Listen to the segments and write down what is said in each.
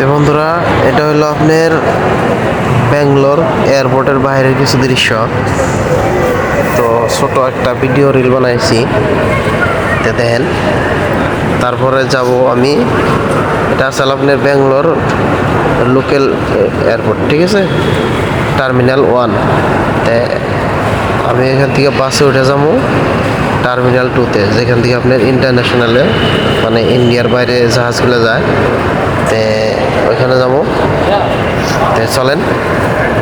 তো বন্ধুরা, এটা হলো আপনার ব্যাঙ্গালোর এয়ারপোর্টের বাইরের কিছু দৃশ্য। তো ছোট একটা ভিডিও রিল বানাইছি, তো দেখেন। তারপরে যাব আমি, এটা আসলে আপনার ব্যাঙ্গালোর লোকাল এয়ারপোর্ট, ঠিক আছে, টার্মিনাল 1। তে আমি এখান থেকে বাসে উঠে যাবো টার্মিনাল 2-তে, যেখান থেকে আপনার ইন্টারন্যাশনালে মানে ইন্ডিয়ার বাইরে জাহাজগুলো যায়। তে ওইখানে যাবো। তে চলেন,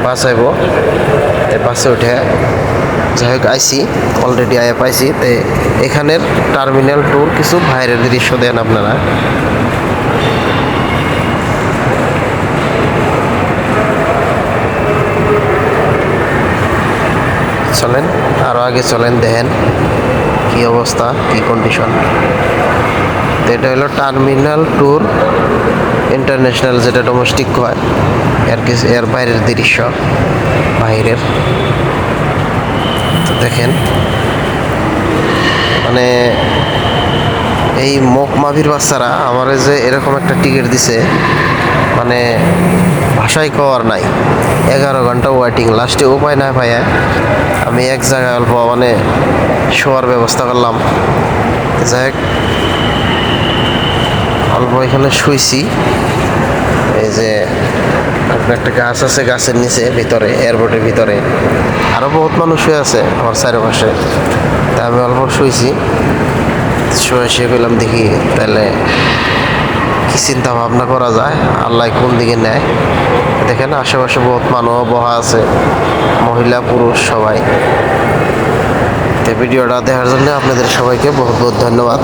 বাস আইব। বাসে উঠে যাই হোক আইসি, অলরেডি আয়া পাইছি। তে এখানের টার্মিনাল 2 কিছু বাইরের দৃশ্য দেন আপনারা। চলেন, আরও আগে চলেন, দেখেন কি অবস্থা, কি কন্ডিশন। তো এটা হলো টার্মিনাল 2 ইন্টারন্যাশনাল, যেটা ডোমেস্টিক হয়, এর বাইরের দৃশ্য, বাইরের। তো দেখেন, মানে এই মাভির বাচ্চারা আমার যে এরকম একটা টিকিট দিছে, মানে ভাষায় কওয়ার নাই। 11 ঘন্টা ওয়েটিং, লাস্টে উপায় না পাইয়া আমি এক জায়গায় অল্প মানে শোয়ার ব্যবস্থা করলাম। যাই হোক, অল্প এখানে শুইছি। এই যে একটা গাছ আছে, গাছের নিচে ভিতরে, এয়ারপোর্টের ভিতরে আরও বহুত মানুষ শুয়ে আছে আমার চারপাশে। তা আমি অল্প শুয়েছি, শুয়ে গেলাম, দেখি তাহলে কি চিন্তা ভাবনা করা যায়, আল্লাহ কোন দিকে নেয়। দেখেন আশেপাশে বহুত মানুষ বহা আছে, মহিলা পুরুষ সবাই। তো ভিডিওটা দেখার জন্য আপনাদের সবাইকে বহুত বহুত ধন্যবাদ।